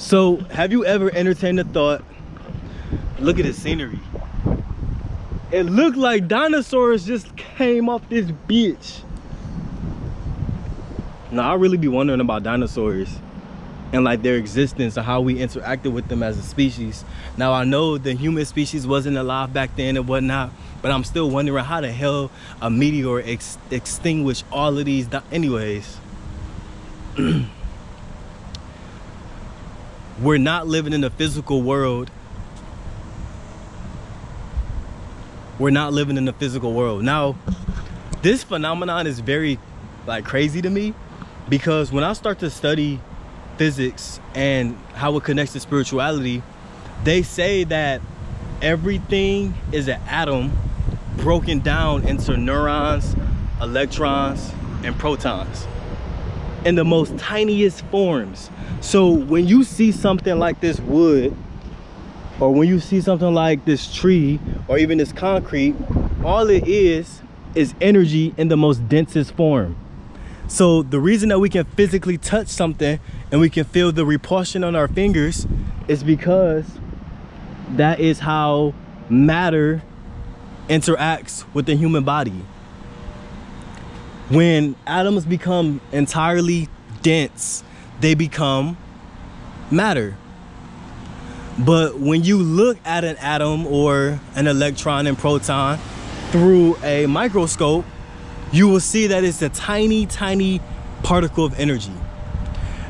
So, have you ever entertained the thought, look at the scenery. It looked like dinosaurs just came off this bitch. Now, I really be wondering about dinosaurs and like their existence and how we interacted with them as a species. Now, I know the human species wasn't alive back then and whatnot, but I'm still wondering how the hell a meteor extinguished all of these. Anyways. We're not living in the physical world. We're not living in the physical world. Now, this phenomenon is very like crazy to me, because when I start to study physics and how it connects to spirituality, they say that everything is an atom broken down into neurons, electrons, and protons in the most tiniest forms. So when you see something like this wood, or when you see something like this tree, or even this concrete, all it is energy in the most densest form. So the reason that we can physically touch something and we can feel the repulsion on our fingers is because that is how matter interacts with the human body. When atoms become entirely dense, they become matter. But when you look at an atom or an electron and proton through a microscope, you will see that it's a tiny, tiny particle of energy.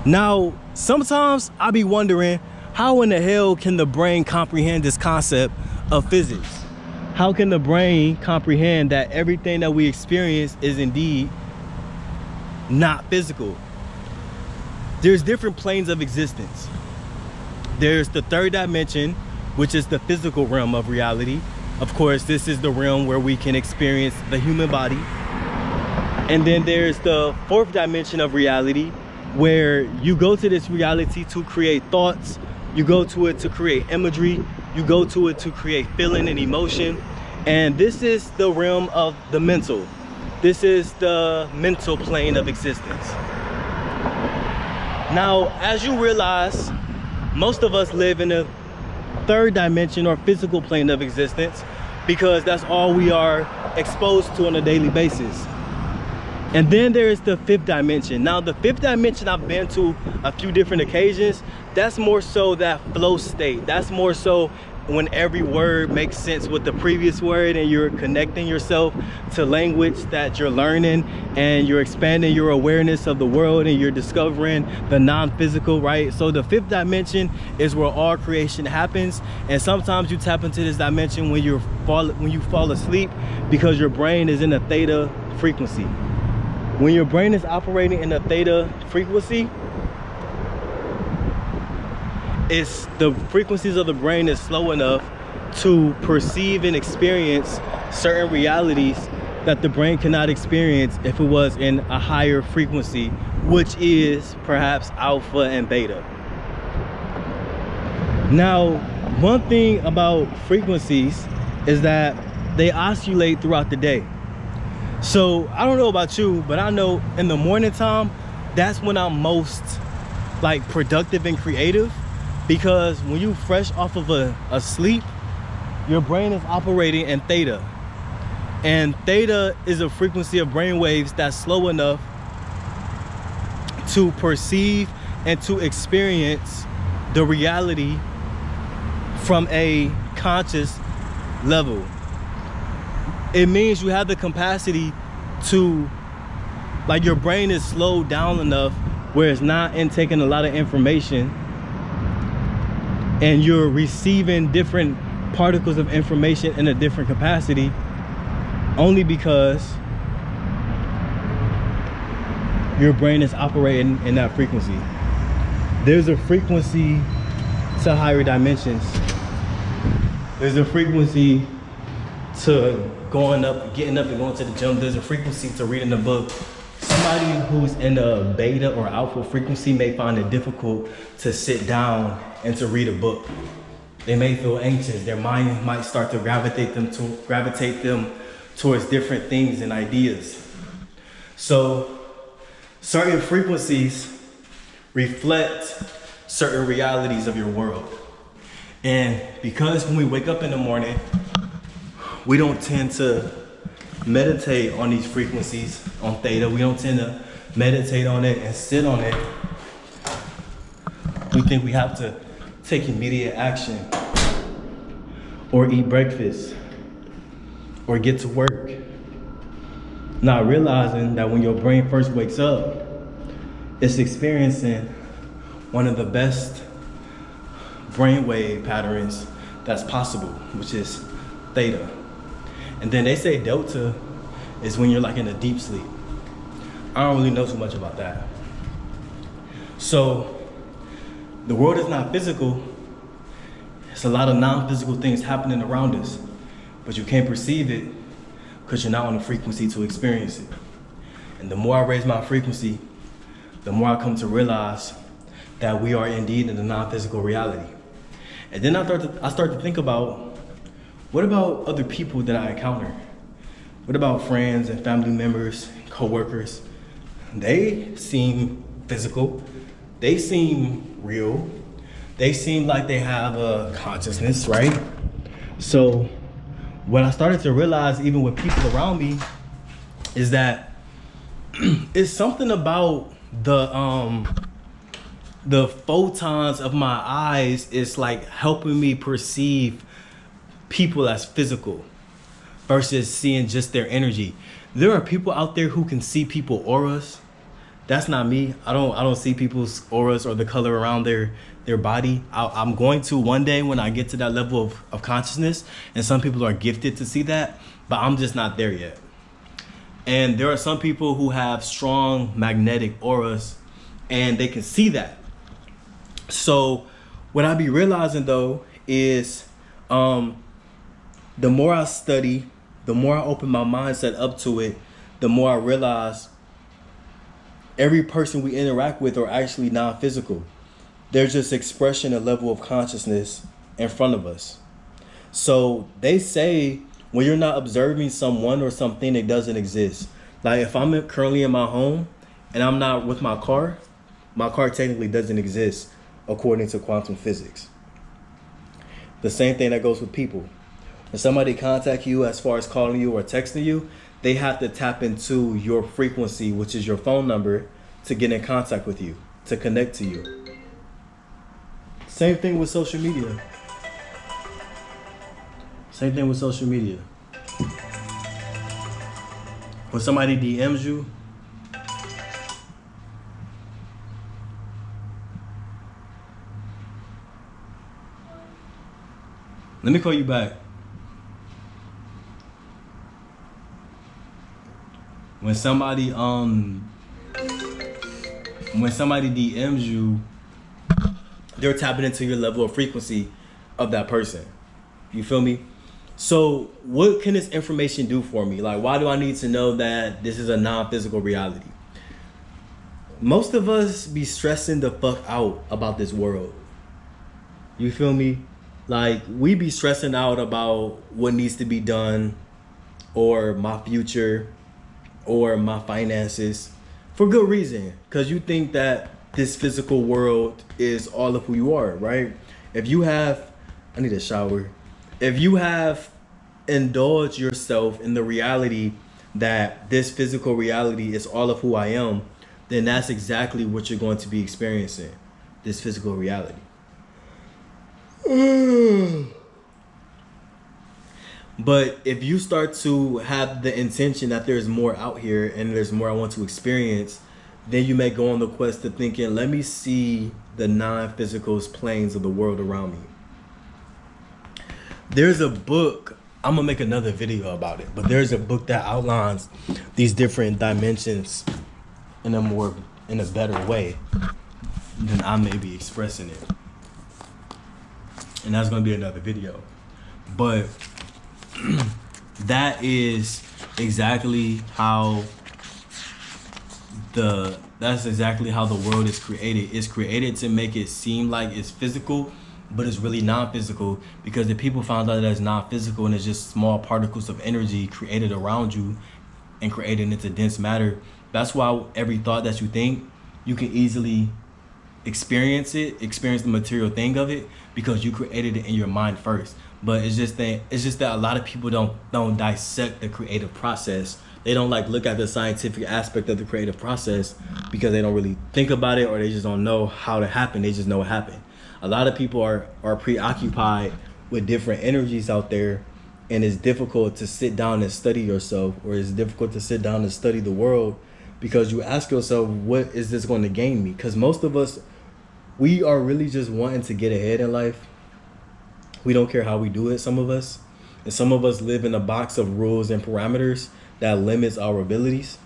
Now, sometimes I be wondering, how in the hell can the brain comprehend this concept of physics? How can the brain comprehend that everything that we experience is indeed not physical? There's different planes of existence. There's the third dimension, which is the physical realm of reality. Of course, this is the realm where we can experience the human body. And then there's the fourth dimension of reality, where you go to this reality to create thoughts, you go to it to create imagery, you go to it to create feeling and emotion. And this is the realm of the mental. This is the mental plane of existence. Now, as you realize, most of us live in a third dimension or physical plane of existence, because that's all we are exposed to on a daily basis. And then there is the fifth dimension. Now, the fifth dimension I've been to a few different occasions. That's more so that flow state. That's more so when every word makes sense with the previous word, and you're connecting yourself to language that you're learning, and you're expanding your awareness of the world, and you're discovering the non-physical, right? So the fifth dimension is where all creation happens. And sometimes you tap into this dimension when you fall asleep, because your brain is in a theta frequency. When your brain is operating in a theta frequency, it's the frequencies of the brain is slow enough to perceive and experience certain realities that the brain cannot experience if it was in a higher frequency, which is perhaps alpha and beta. Now, one thing about frequencies is that they oscillate throughout the day. So I don't know about you, but I know in the morning time, that's when I'm most like productive and creative, because when you fresh off of a sleep, your brain is operating in theta. And theta is a frequency of brain waves that's slow enough to perceive and to experience the reality from a conscious level. It means you have the capacity to, like, your brain is slowed down enough where it's not intaking a lot of information, and you're receiving different particles of information in a different capacity, only because your brain is operating in that frequency. There's a frequency to higher dimensions. There's a frequency to getting up and going to the gym. There's a frequency to reading a book. Somebody who's in a beta or alpha frequency may find it difficult to sit down and to read a book. They may feel anxious. Their mind might start to gravitate them towards different things and ideas. So certain frequencies reflect certain realities of your world. And because when we wake up in the morning, we don't tend to meditate on these frequencies, on theta. We don't tend to meditate on it and sit on it. We think we have to take immediate action, or eat breakfast, or get to work. Not realizing that when your brain first wakes up, it's experiencing one of the best brainwave patterns that's possible, which is theta. And then they say delta is when you're like in a deep sleep. I don't really know too much about that. So the world is not physical. It's a lot of non-physical things happening around us, but you can't perceive it because you're not on the frequency to experience it. And the more I raise my frequency, the more I come to realize that we are indeed in a non-physical reality. And then I start to think about, what about other people that I encounter? What about friends and family members, co-workers? They seem physical. They seem real. They seem like they have a consciousness, right? So what I started to realize, even with people around me, is that it's something about the photons of my eyes is like helping me perceive people as physical versus seeing just their energy. There are people out there who can see people auras. That's not me. I don't see people's auras or the color around their body. I'm going to one day when I get to that level of consciousness, and some people are gifted to see that, but I'm just not there yet. And there are some people who have strong magnetic auras and they can see that. So what I be realizing though is the more I study, the more I open my mindset up to it, the more I realize every person we interact with are actually non-physical. They're just expressing a level of consciousness in front of us. So they say when you're not observing someone or something, it doesn't exist. Like if I'm currently in my home and I'm not with my car technically doesn't exist according to quantum physics. The same thing that goes with people. When somebody contact you as far as calling you or texting you, they have to tap into your frequency, which is your phone number, to get in contact with you, to connect to you. Same thing with social media. Same thing with social media. When somebody DMs you, let me call you back. When somebody DMs you, they're tapping into your level of frequency of that person. You feel me? So what can this information do for me? Like, why do I need to know that this is a non-physical reality? Most of us be stressing the fuck out about this world. You feel me? Like, we be stressing out about what needs to be done, or my future, or my finances, for good reason. Because you think that this physical world is all of who you are, right? If you have, I need a shower. If you have indulged yourself in the reality that this physical reality is all of who I am, then that's exactly what you're going to be experiencing, this physical reality. But if you start to have the intention that there's more out here and there's more I want to experience, then you may go on the quest of thinking, let me see the non-physical planes of the world around me. There's a book, I'm gonna make another video about it, but there's a book that outlines these different dimensions in a better way than I may be expressing it. And that's gonna be another video. But that is exactly how the world is created. It's created to make it seem like it's physical, but it's really non-physical, because the people found out that it's not physical and it's just small particles of energy created around you and created into dense matter. That's why every thought that you think, you can easily experience the material thing of it, because you created it in your mind first. But it's just that a lot of people don't dissect the creative process. They don't like look at the scientific aspect of the creative process, because they don't really think about it, or they just don't know how to happen. They just know it happened. A lot of people are preoccupied with different energies out there, and it's difficult to sit down and study yourself, or it's difficult to sit down and study the world, because you ask yourself, what is this going to gain me? Because most of us, we are really just wanting to get ahead in life. We don't care how we do it, some of us. And some of us live in a box of rules and parameters that limits our abilities.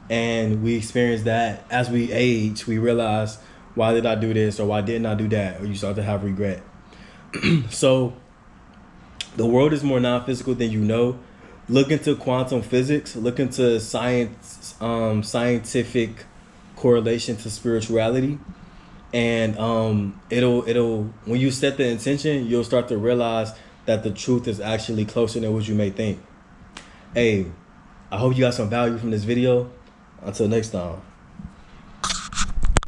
And we experience that as we age. We realize, why did I do this, or why didn't I do that? Or you start to have regret. So the world is more non-physical than you know. Look into quantum physics. Look into science, scientific correlation to spirituality. And it'll when you set the intention, you'll start to realize that the truth is actually closer than what you may think. Hey, I hope you got some value from this video. Until next time.